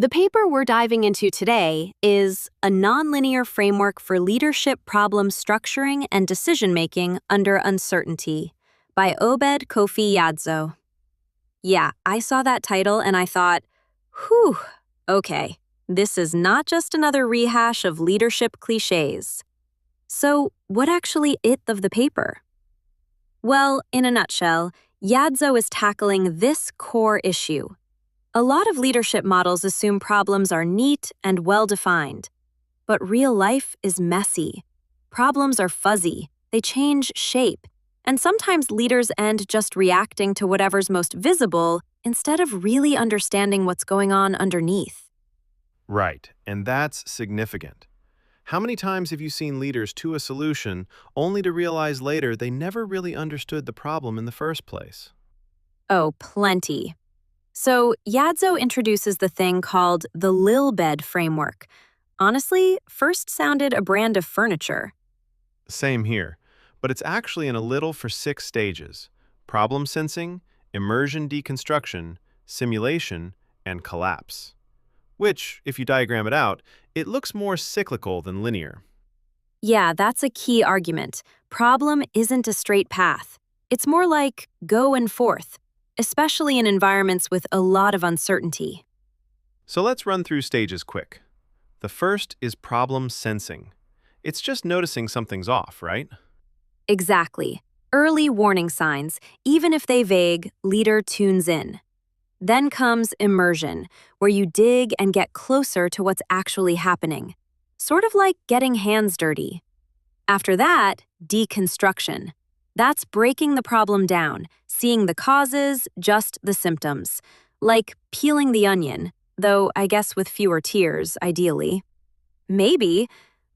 The paper we're diving into today is A Nonlinear Framework for Leadership Problem Structuring and Decision-Making Under Uncertainty by Obed Kofi Yadzo. Yeah, I saw that title and I thought, whew, okay, this is not just another rehash of leadership cliches. So, what actually is of the paper? Well, in a nutshell, Yadzo is tackling this core issue. A lot of leadership models assume problems are neat and well-defined. But real life is messy. Problems are fuzzy, they change shape, and sometimes leaders end just reacting to whatever's most visible instead of really understanding what's going on underneath. Right, and that's significant. How many times have you seen leaders to a solution only to realize later they never really understood the problem in the first place? Oh, plenty. So, Yadzo introduces the thing called the Lilbed framework. Honestly, first sounded a brand of furniture. Same here, but it's actually in a little for 6 stages: problem sensing, immersion deconstruction, simulation, and collapse. Which, if you diagram it out, it looks more cyclical than linear. Yeah, that's a key argument. Problem isn't a straight path. It's more like go and forth, especially in environments with a lot of uncertainty. So let's run through stages quick. The first is problem sensing. It's just noticing something's off, right? Exactly. Early warning signs, even if they vague, leader tunes in. Then comes immersion, where you dig and get closer to what's actually happening. Sort of like getting hands dirty. After that, deconstruction. That's breaking the problem down, seeing the causes, just the symptoms. Like peeling the onion, though I guess with fewer tears, ideally. Maybe.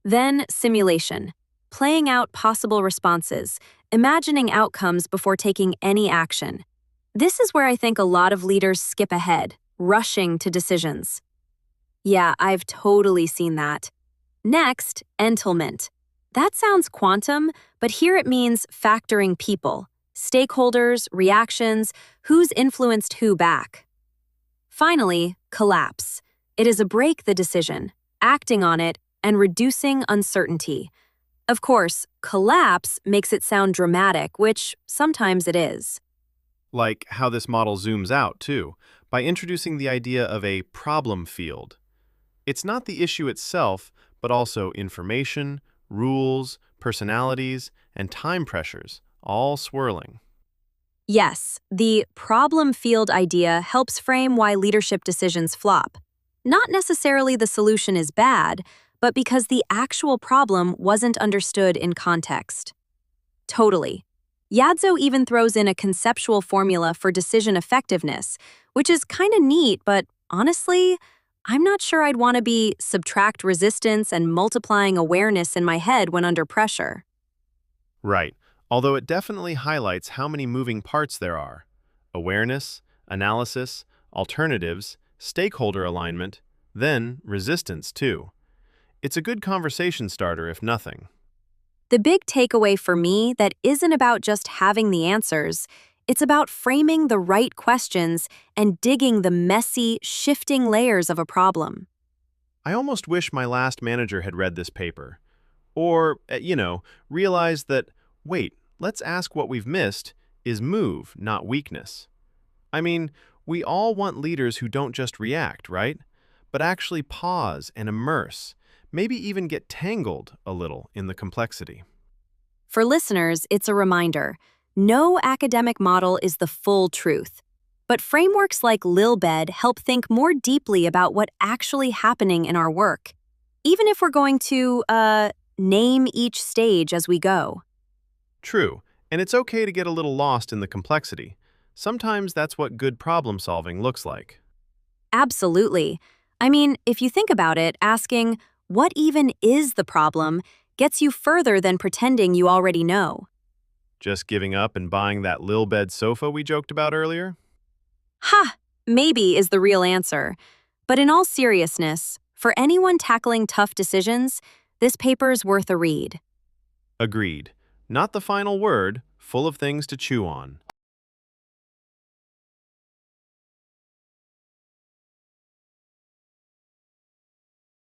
Then simulation. Playing out possible responses, imagining outcomes before taking any action. This is where I think a lot of leaders skip ahead, rushing to decisions. Yeah, I've totally seen that. Next, entitlement. That sounds quantum, but here it means factoring people, stakeholders, reactions, who's influenced who back. Finally, collapse. It is a break the decision, acting on it, and reducing uncertainty. Of course, collapse makes it sound dramatic, which sometimes it is. Like how this model zooms out, too, by introducing the idea of a problem field. It's not the issue itself, but also information, rules, personalities, and time pressures, all swirling. Yes, the problem field idea helps frame why leadership decisions flop. Not necessarily the solution is bad, but because the actual problem wasn't understood in context. Totally. Yadzo even throws in a conceptual formula for decision effectiveness, which is kinda neat, but honestly, I'm not sure I'd want to be subtract resistance and multiplying awareness in my head when under pressure. Right, although it definitely highlights how many moving parts there are: awareness, analysis, alternatives, stakeholder alignment, then resistance, too. It's a good conversation starter, if nothing. The big takeaway for me that isn't about just having the answers, it's about framing the right questions and digging the messy, shifting layers of a problem. I almost wish my last manager had read this paper. Or, realized that, wait, let's ask what we've missed is move, not weakness. I mean, we all want leaders who don't just react, right? But actually pause and immerse, maybe even get tangled a little in the complexity. For listeners, it's a reminder. No academic model is the full truth. But frameworks like Lilbed help think more deeply about what's actually happening in our work, even if we're going to, name each stage as we go. True, and it's okay to get a little lost in the complexity. Sometimes that's what good problem solving looks like. Absolutely. I mean, if you think about it, asking, what even is the problem, gets you further than pretending you already know. Just giving up and buying that Lilbed sofa we joked about earlier? Ha! Maybe is the real answer. But in all seriousness, for anyone tackling tough decisions, this paper's worth a read. Agreed. Not the final word, full of things to chew on.